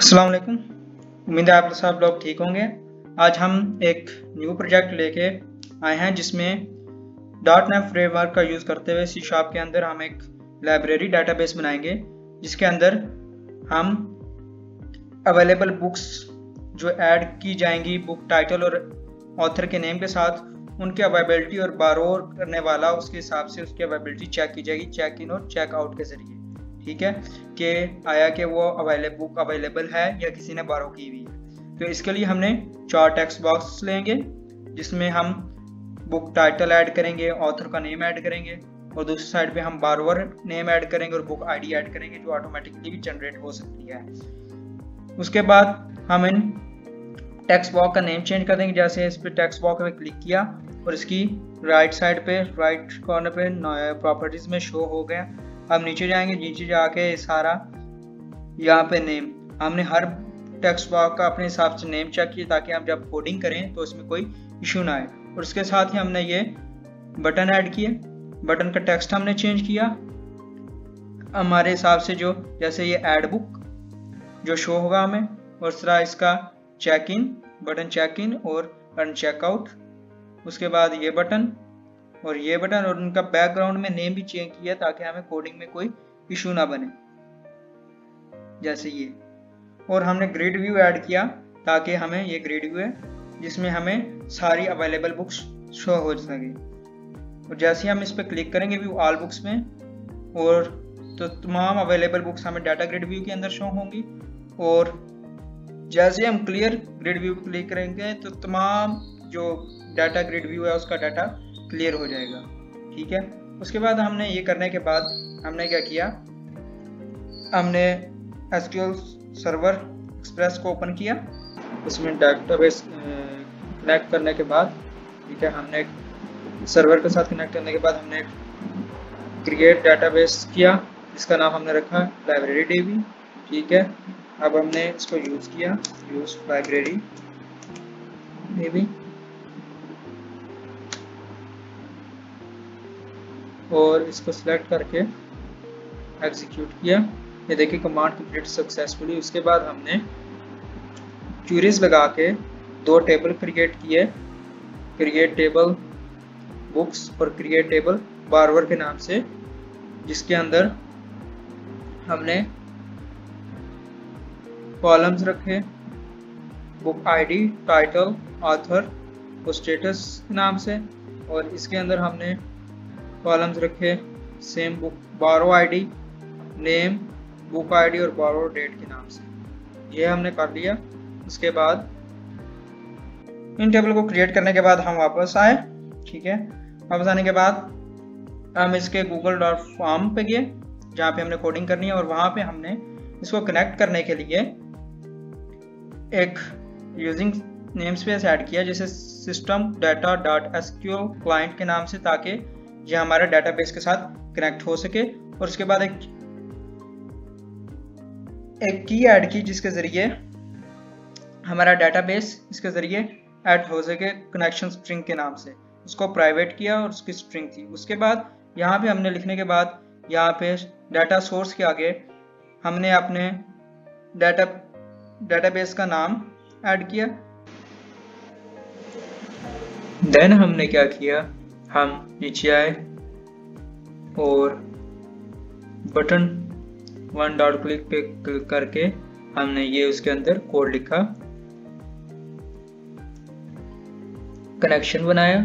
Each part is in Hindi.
अस्सलाम वालेकुम। उम्मीद है आप सब लोग ठीक होंगे। आज हम एक न्यू प्रोजेक्ट लेके आए हैं जिसमें .NET फ्रेमवर्क का यूज़ करते हुए C# के अंदर हम एक लाइब्रेरी डेटाबेस बनाएंगे जिसके अंदर हम अवेलेबल बुक्स जो ऐड की जाएंगी बुक टाइटल और ऑथर के नेम के साथ उनकी अवेलेबिलिटी और बारो करने वाला उसके हिसाब से उसकी अवेलेबिलिटी चेक की जाएगी चेक इन और चेक आउट के जरिए। ठीक है कि आया कि वो बुक अवेलेबल है या किसी ने बारो की हुई है। तो इसके लिए हमने 4 टेक्स्ट बॉक्स लेंगे जिसमें हम बुक टाइटल ऐड करेंगे, ऑथर का नेम ऐड करेंगे और दूसरी साइड पे हम बारोवर नेम ऐड करेंगे और बुक आईडी ऐड करेंगे जो ऑटोमेटिकली भी जनरेट हो सकती है। उसके बाद हम इन टेक्स्ट बॉक्स का नेम चेंज कर देंगे। जैसे इस पर टेक्स्ट बॉक्स पे क्लिक किया और इसकी राइट साइड पे राइट कॉर्नर पे प्रॉपर्टीज में शो हो गया। अब नीचे जाएंगे, नीचे जाके सारा यहाँ पे नेम हमने हर टेक्स्ट बॉक्स का अपने हिसाब से नेम चेक किया ताकि हम जब कोडिंग करें तो इसमें कोई इशू ना आए। और उसके साथ ही हमने ये बटन ऐड किए, बटन का टेक्स्ट हमने चेंज किया हमारे हिसाब से, जो जैसे ये ऐड बुक जो शो होगा हमें, और इस तरह इसका check in button check in और बटन चेकआउट। उसके बाद ये बटन और ये बटन और उनका बैकग्राउंड में नेम भी चेंज किया ताकि हमें कोडिंग में कोई इशू ना बने जैसे ये। और हमने ग्रिड व्यू ऐड किया ताकि हमें ये ग्रिड व्यू है जिसमें हमें सारी अवेलेबल बुक्स शो हो सके। और जैसे ही हम इस पर क्लिक करेंगे व्यू ऑल बुक्स में और तो तमाम अवेलेबल बुक्स हमें डाटा ग्रिड व्यू के अंदर शो होंगी। और जैसे हम क्लियर ग्रिड व्यू पर क्लिक करेंगे तो तमाम जो डाटा ग्रिड व्यू है उसका डाटा क्लियर हो जाएगा। ठीक है, उसके बाद हमने ये करने के बाद हमने क्या किया, हमने SQL सर्वर एक्सप्रेस को ओपन किया, उसमें डेटाबेस कनेक्ट करने के बाद, ठीक है, हमने सर्वर के साथ कनेक्ट करने के बाद हमने क्रिएट डेटाबेस किया जिसका नाम हमने रखा लाइब्रेरी DB। ठीक है, अब हमने इसको यूज़ किया, यूज़ लाइब्रेरी DB और इसको सिलेक्ट करके एग्जीक्यूट किया। ये देखिए कमांड कंप्लीट सक्सेसफुली। उसके बाद हमने क्वेरीज लगा के 2 टेबल क्रिएट किए, क्रिएट टेबल बुक्स और क्रिएट टेबल बारवर के नाम से, जिसके अंदर हमने कॉलम्स रखे बुक आईडी, टाइटल, ऑथर और स्टेटस के नाम से, और इसके अंदर हमने कॉलम्स रखे सेम बुक बारो आईडी, नेम, बुक आईडी और बारो डेट के नाम से। ये हमने कर लिया। उसके बाद इन टेबल को क्रिएट करने के बाद हम वापस आए। ठीक है, वापस आने के बाद हम इसके google.com पे गए जहाँ पे हमने कोडिंग करनी है और वहाँ पे हमने इसको कनेक्ट करने के लिए एक यूजिंग नेम स्पेस ऐड किया जैसे system data.sql क्लाइंट के नाम से, ताकि ये हमारे डेटाबेस के साथ कनेक्ट हो सके। और उसके बाद एक की ऐड की जिसके जरिए हमारा डेटाबेस इसके जरिए ऐड हो सके कनेक्शन स्ट्रिंग के नाम से। उसको प्राइवेट किया और उसकी स्ट्रिंग थी। उसके बाद यहाँ पे हमने लिखने के बाद यहाँ पे डाटा सोर्स के आगे हमने अपने डेटाबेस का नाम ऐड किया। देन हमने क्या किया, हम नीचे आए और बटन 1 डॉट क्लिक पे क्लिक करके हमने ये उसके अंदर कोड लिखा, कनेक्शन बनाया।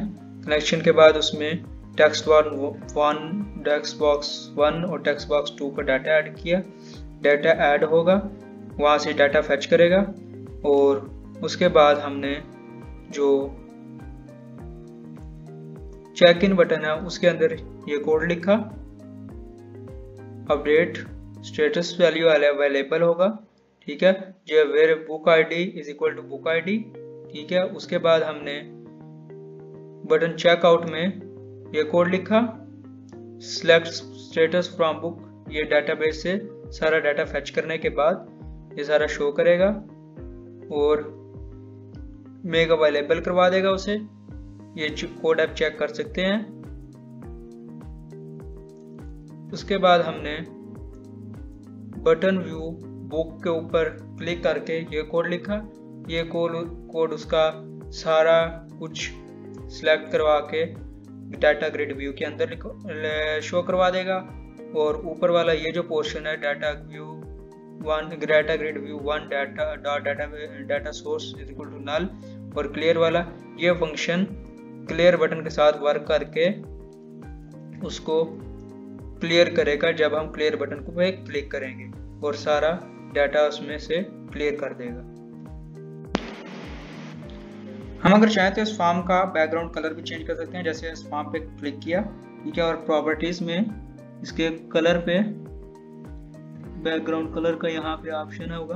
कनेक्शन के बाद उसमें टेक्स्ट बॉक्स 1 और टेक्स्ट बॉक्स 2 का डाटा ऐड किया। डाटा ऐड होगा, वहाँ से डाटा फैच करेगा और उसके बाद हमने जो चेक इन बटन है उसके अंदर ये कोड लिखा, अपडेट स्टेटस वैल्यू अवेलेबल होगा। ठीक है, जो where book ID is equal to book ID. ठीक है, उसके बाद हमने बटन चेकआउट में ये कोड लिखा, सिलेक्ट स्टेटस फ्रॉम बुक। ये डेटाबेस से सारा डाटा फैच करने के बाद ये सारा शो करेगा और मेक अवेलेबल करवा देगा उसे। ये कोड आप चेक कर सकते हैं। उसके बाद हमने बटन व्यू बुक के ऊपर क्लिक करके ये कोड लिखा, ये कोड उसका सारा कुछ सिलेक्ट करवा के डाटा ग्रिड व्यू के अंदर शो करवा देगा। और ऊपर वाला ये जो पोर्शन है data grid view 1 data source is equal to null, और क्लियर वाला ये फंक्शन क्लियर बटन के साथ वर्क करके उसको क्लियर करेगा जब हम क्लियर बटन को पे क्लिक करेंगे, और सारा डाटा उसमें से क्लियर कर देगा। हम अगर चाहें तो इस फॉर्म का बैकग्राउंड कलर भी चेंज कर सकते हैं। जैसे इस फॉर्म पे क्लिक किया, ठीक है, और प्रॉपर्टीज में इसके कलर पे बैकग्राउंड कलर का यहाँ पे ऑप्शन होगा,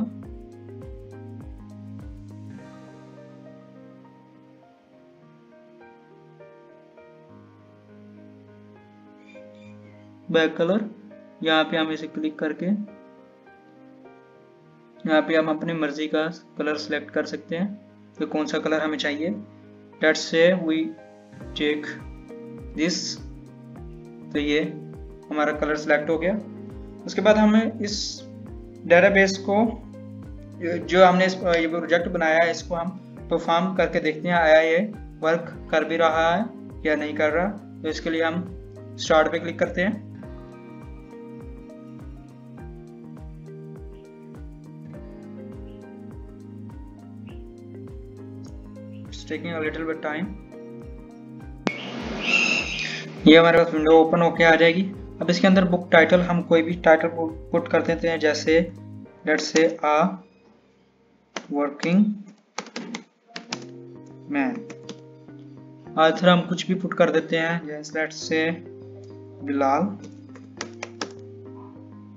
बैक कलर। यहाँ पे हम इसे क्लिक करके यहाँ पे हम अपनी मर्जी का कलर सेलेक्ट कर सकते हैं तो कौन सा कलर हमें चाहिए। Let's say we take this, तो ये हमारा कलर सेलेक्ट हो गया। उसके बाद हमें इस डेटाबेस को जो हमने ये प्रोजेक्ट बनाया है इसको हम परफॉर्म करके देखते हैं आया ये वर्क कर भी रहा है या नहीं कर रहा। तो इसके लिए हम स्टार्ट पे क्लिक करते हैं। Taking a little bit time। ये हमारे पास विंडो ओपन होके आ जाएगी। अब इसके अंदर बुक टाइटल हम कोई भी टाइटल पुट कर देते हैं, जैसे let's say uh working man. Author हम कुछ भी पुट कर देते हैं, जैसे लेट्स से बिलाल,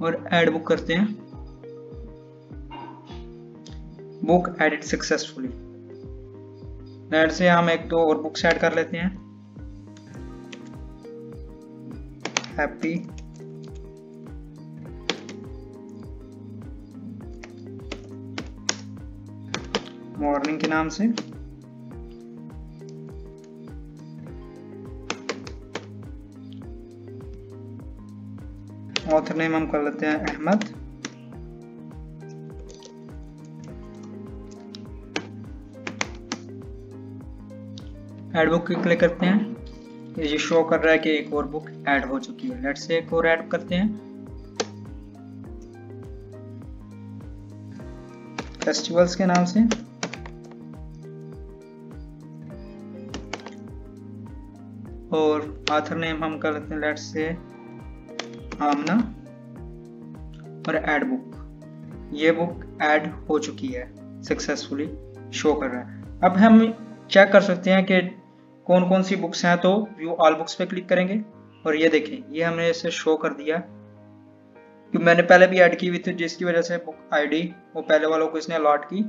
और ऐड बुक करते हैं, बुक एडिट सक्सेसफुली। लेट से हम एक तो और बुक्स ऐड कर लेते हैं, हैप्पी मॉर्निंग के नाम से। ऑथर नेम हम कर लेते हैं अहमद। ऐड बुक क्लिक करते हैं, ये शो कर रहा है कि एक और बुक ऐड हो चुकी है। लेट्स से एक और ऐड करते हैं, फेस्टिवल्स के नाम से। और ऑथर नेम हम कर लेते हैं लेट्स से आमना, और ऐड बुक। ये बुक ऐड हो चुकी है, सक्सेसफुली शो कर रहा है। अब हम चेक कर सकते हैं कि कौन कौन सी बुक्स हैं, तो व्यू ऑल बुक्स पे क्लिक करेंगे और ये देखें ये हमने इसे शो कर दिया कि मैंने पहले भी ऐड की हुई थी, जिसकी वजह से बुक आईडी वो पहले वालों को इसने अलॉट की।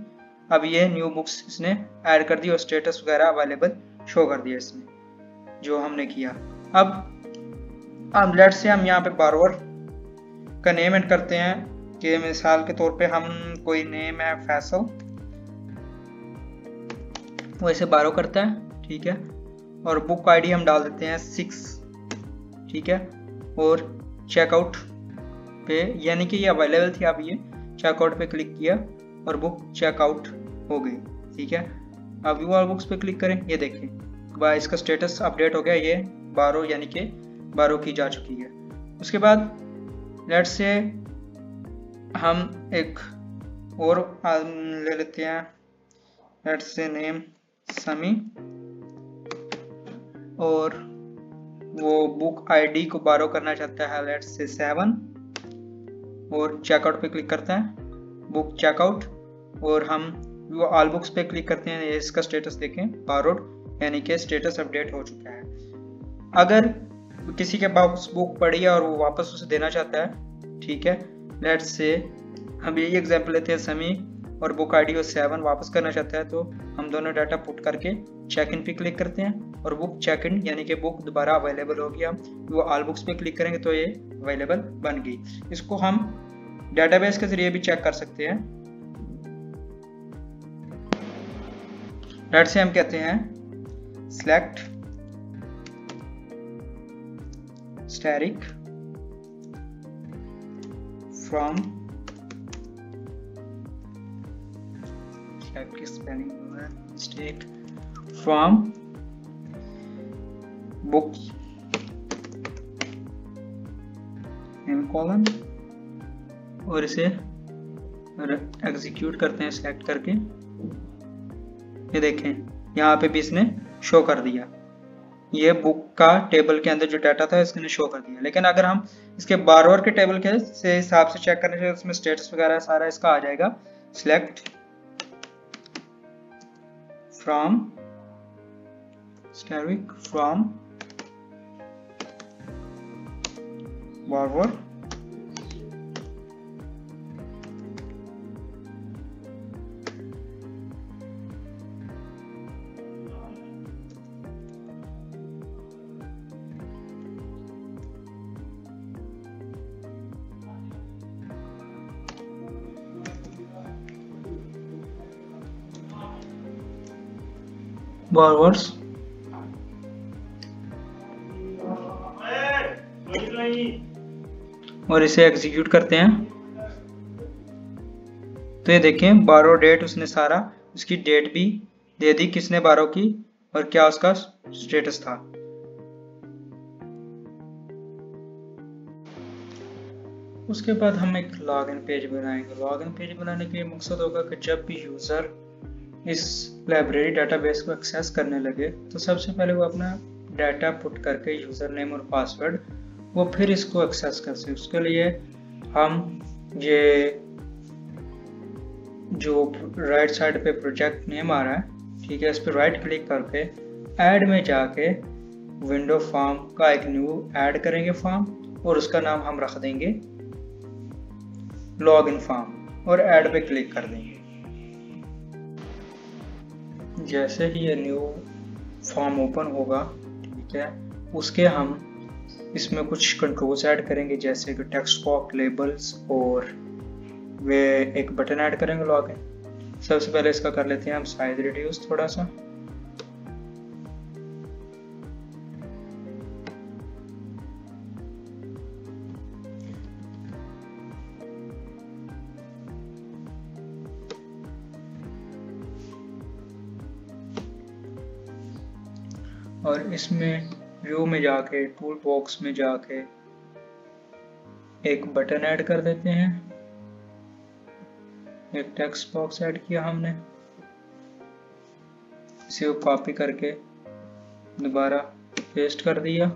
अब ये न्यू बुक्स इसने ऐड कर दी और स्टेटस वगैरह अवेलेबल शो कर दिया इसने जो हमने किया। अब लेट्स से हम यहाँ पे बारोवर का नेम ऐड करते हैं कि मिसाल के तौर पे हम कोई नेम है फैसल, वो इसे बारो करता है, ठीक है, और बुक आईडी हम डाल देते हैं 6, ठीक है, और चेकआउट पे यानी कि ये अवेलेबल थी, अब ये चेकआउट पे क्लिक किया और बुक चेकआउट हो गई, ठीक है। अब व्यू ऑल बुक्स पे क्लिक करें, ये देखें इसका स्टेटस अपडेट हो गया, ये बारो यानी कि बारो की जा चुकी है। उसके बाद लेट्स से हम एक और ले लेते हैं, लेट्स से नेम समी, और वो बुक आईडी को बारो करना चाहता है लेट्स से 7, और चेकआउट पे क्लिक करता है, बुक चेकआउट, और हम वो ऑल बुक्स पे क्लिक करते हैं। इसका स्टेटस देखें बारोड यानी कि स्टेटस अपडेट हो चुका है। अगर किसी के पास बुक पड़ी है और वो वापस उसे देना चाहता है, ठीक है, लेट्स से हम यही एग्जांपल लेते हैं समी, और बुक आईडी और 7 वापस करना चाहता है, तो हम दोनों डाटा पुट करके चेक इन पे क्लिक करते हैं और बुक चेक इन यानी कि बुक दोबारा अवेलेबल होगी। हम वो ऑल बुक्स पे क्लिक करेंगे तो ये अवेलेबल बन गई। इसको हम डेटाबेस के जरिए भी चेक कर सकते हैं। लेट्स से हम कहते हैं सिलेक्ट स्टैटिक फ्रॉम टाइप की स्पेलिंग हुआ है मिस्टेक, फ्रॉम बुक्स सेमीकोलन, और इसे एग्जीक्यूट करते हैं सेलेक्ट करके। ये देखें यहाँ पे भी इसने शो कर दिया, ये बुक का टेबल के अंदर जो डाटा था इसने शो कर दिया। लेकिन अगर हम इसके बारोवर के टेबल के से हिसाब से चेक करने से उसमें स्टेटस वगैरह सारा इसका आ जाएगा। Select from asterisk from बारोवर borrowers और इसे एग्जीक्यूट करते हैं। तो ये देखें बारो डेट उसने सारा उसकी डेट भी दे दी किसने बारो की और क्या उसका स्टेटस था। उसके बाद हम एक लॉगिन पेज बनाएंगे। लॉगिन पेज बनाने का मकसद होगा कि जब भी यूज़र इस लाइब्रेरी डाटाबेस को एक्सेस करने लगे तो सबसे पहले वो अपना डाटा पुट करके यूज़र नेम और पासवर्ड वो फिर इसको एक्सेस कर सके। उसके लिए हम ये जो राइट साइड पे प्रोजेक्ट नेम आ रहा है, ठीक है, इस पर राइट क्लिक करके ऐड में जाके विंडो फॉर्म का एक न्यू ऐड करेंगे फॉर्म और उसका नाम हम रख देंगे लॉगिन फॉर्म और ऐड पे क्लिक कर देंगे। जैसे ही ये न्यू फॉर्म ओपन होगा, ठीक है, उसके हम इसमें कुछ कंट्रोल्स ऐड करेंगे जैसे कि टेक्स्ट बॉक्स, लेबल्स और वे एक बटन ऐड करेंगे लॉगिन। सबसे पहले इसका कर लेते हैं हम साइज रिड्यूस थोड़ा सा। और इसमें व्यू में जाके टूल बॉक्स में जाके एक बटन ऐड कर देते हैं। एक टेक्स्ट बॉक्स ऐड किया हमने, इसे कॉपी करके दोबारा पेस्ट कर दिया।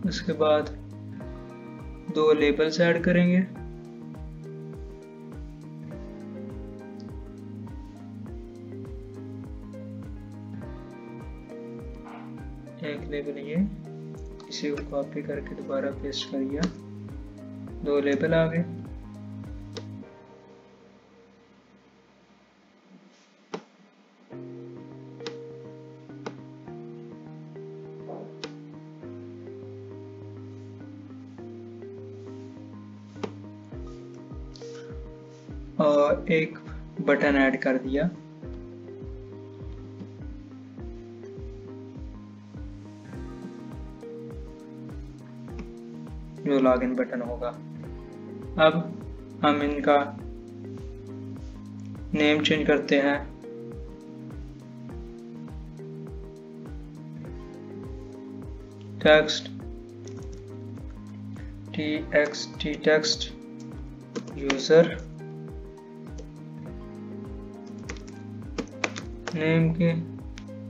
उसके बाद दो लेबल्स ऐड करेंगे। एक लेबल ये, इसी को कॉपी करके दोबारा पेस्ट कर दिया, दो लेबल आ गए। और एक बटन ऐड कर दिया। जो लॉगिन बटन होगा। अब हम इनका नेम चेंज करते हैं। Text TXT text user name के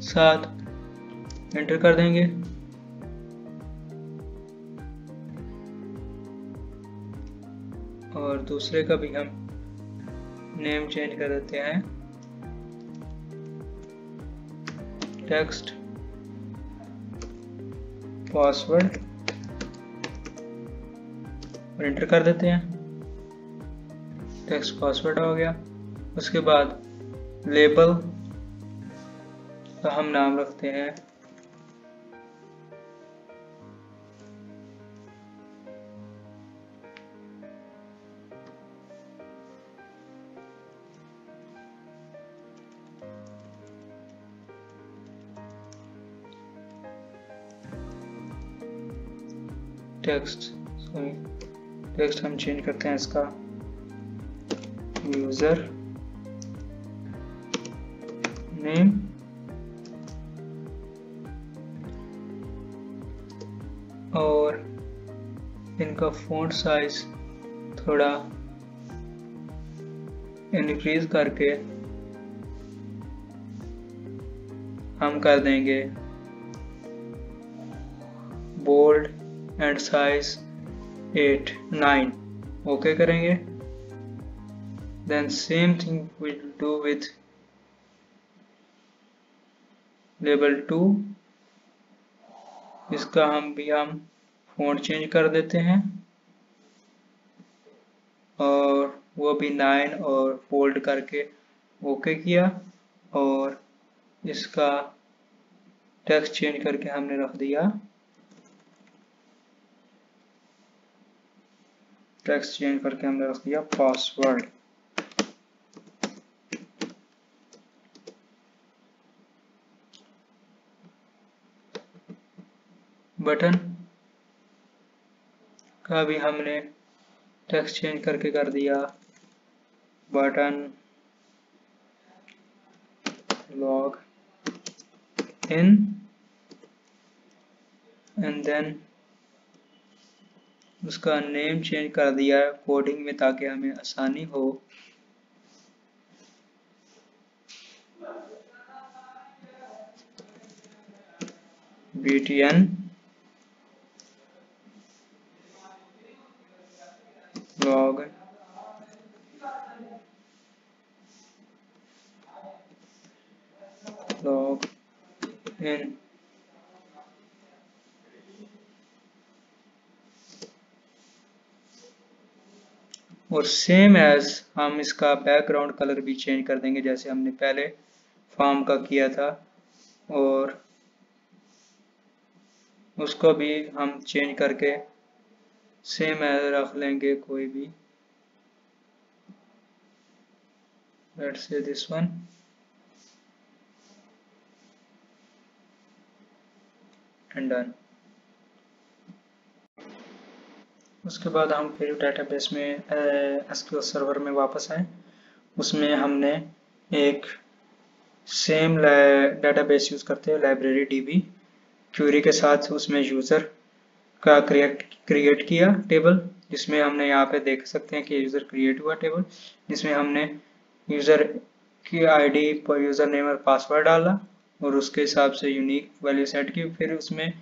साथ एंटर कर देंगे। और दूसरे का भी हम नेम चेंज कर देते हैं, टेक्स्ट पासवर्ड, और एंटर कर देते हैं। टेक्स्ट पासवर्ड हो गया। उसके बाद लेबल का हम नाम रखते हैं टेक्स्ट हम चेंज करते हैं इसका यूजर नेम और इनका फॉन्ट साइज थोड़ा इंक्रीज करके हम कर देंगे बोल्ड एंड साइज 9 ओके करेंगे। Then same thing will do with label 2। इसका हम फॉन्ट चेंज कर देते हैं और वो भी 9 और बोल्ड करके ओके किया और इसका टेक्स्ट चेंज करके हमने रख दिया पासवर्ड। बटन का भी हमने टेक्स्ट चेंज करके कर दिया button log in and then उसका नेम चेंज कर दिया कोडिंग में ताकि हमें आसानी हो। btn log in और सेम एज हम इसका बैकग्राउंड कलर भी चेंज कर देंगे जैसे हमने पहले फॉर्म का किया था और उसको भी हम चेंज करके सेम एज रख लेंगे कोई भी, let's say this one and done. उसके बाद हम फिर डेटाबेस में एसक्यूएल सर्वर में वापस आए। उसमें हमने एक सेम डेटाबेस यूज करते हैं लाइब्रेरी डीबी क्वेरी के साथ। उसमें यूजर का क्रिएट किया टेबल जिसमें हमने यहाँ पे देख सकते हैं कि यूजर क्रिएट हुआ टेबल जिसमें हमने यूजर की आईडी पर यूजर नेम और पासवर्ड डाला और उसके हिसाब से यूनिक वैल्यू सेट की। फिर उसमें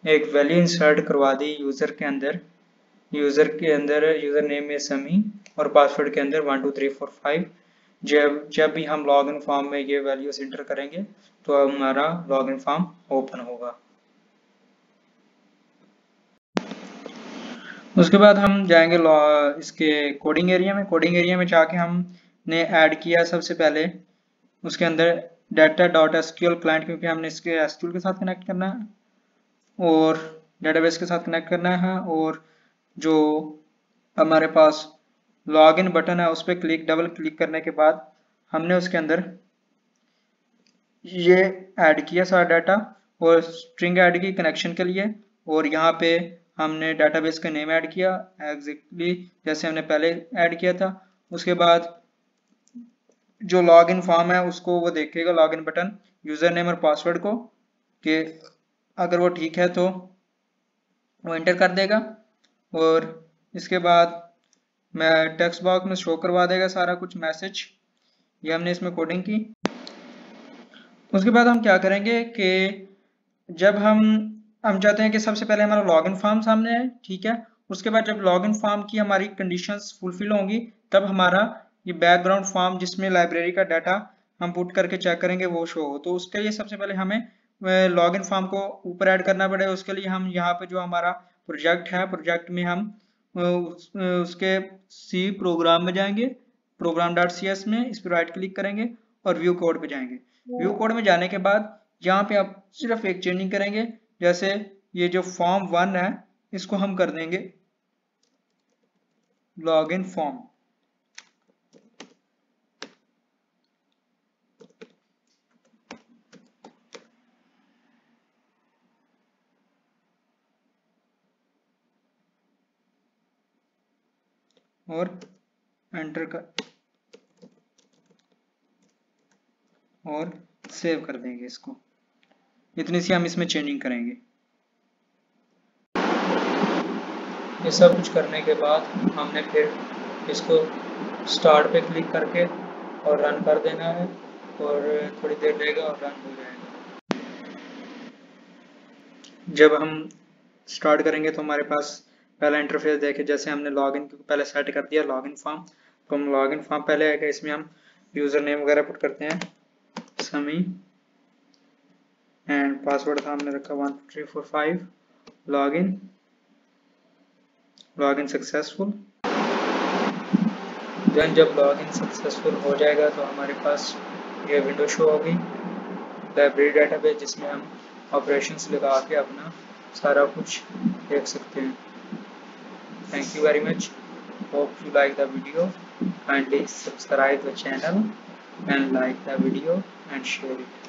एक वैल्यू इंसर्ट करवा दी यूजर के अंदर यूजर नेम में समी और पासवर्ड के अंदर 1 2 3 4 5। जब भी हम लॉगिन फॉर्म में ये वैल्यूज इंटर करेंगे तो हमारा लॉगिन फॉर्म ओपन होगा। उसके बाद हम जाएंगे इसके कोडिंग एरिया में जाके हमने ऐड किया सबसे पहले उसके अंदर data.sql क्लाइंट क्योंकि हमने इसके एसक्यूएल के साथ कनेक्ट करना है और डेटाबेस के साथ कनेक्ट करना है और जो हमारे पास लॉगिन बटन है उस पर डबल क्लिक करने के बाद हमने उसके अंदर ये ऐड किया सारा डाटा और स्ट्रिंग ऐड की कनेक्शन के लिए और यहाँ पे हमने डेटाबेस का नेम ऐड किया एग्जैक्टली जैसे हमने पहले ऐड किया था। उसके बाद जो लॉगिन फॉर्म है उसको वो देखेगा लॉगिन बटन यूजर नेम और पासवर्ड को कि अगर वो ठीक है तो वो एंटर कर देगा और इसके बाद मैं टेक्स्ट बॉक्स में शो करवा देगा सारा कुछ मैसेज। ये हमने इसमें कोडिंग की। उसके बाद हम क्या करेंगे कि जब हम चाहते हैं कि सबसे पहले हमारा लॉगिन फॉर्म सामने है, ठीक है। उसके बाद जब लॉगिन फॉर्म की हमारी कंडीशंस फुलफिल होंगी तब हमारा ये बैकग्राउंड फॉर्म जिसमें लाइब्रेरी का डाटा हम पुट करके चेक करेंगे वो शो हो। तो उसके लिए सबसे पहले हमें लॉगिन फॉर्म को ऊपर ऐड करना पड़ेगा। उसके लिए हम यहाँ पे जो हमारा प्रोजेक्ट है प्रोजेक्ट में हम उसके सी प्रोग्राम में जाएंगे program.cs में इस पर राइट क्लिक करेंगे और व्यू कोड पे जाएंगे। व्यू कोड में जाने के बाद यहाँ पे आप सिर्फ एक चेंजिंग करेंगे जैसे ये जो फॉर्म 1 है इसको हम कर देंगे लॉगिन फॉर्म। और एंटर कर और सेव कर देंगे इसको। इतनी सी हम इसमें चेंजिंग करेंगे। ये सब कुछ करने के बाद हमने फिर इसको स्टार्ट पे क्लिक करके और रन कर देना है और थोड़ी देर लेगा और रन हो जाएगा। जब हम स्टार्ट करेंगे तो हमारे पास पहला इंटरफेस देखे, जैसे हमने लॉगिन पहले सेट कर दिया लॉगिन फॉर्म, तो हम लॉगिन फॉर्म पहले आएगा, इसमें हम यूज़र नेम वगैरह पुट करते हैं समी एंड पासवर्ड था हमने रखा 12345। Login successful. देन जब लॉगिन सक्सेसफुल हो जाएगा तो हमारे पास ये विंडो शो होगी लाइब्रेरी डेटाबेस, जिसमें हम ऑपरेशंस लगा के अपना सारा कुछ देख सकते हैं। Thank you very much. Hope you like the video. Kindly subscribe the channel and like the video and share it.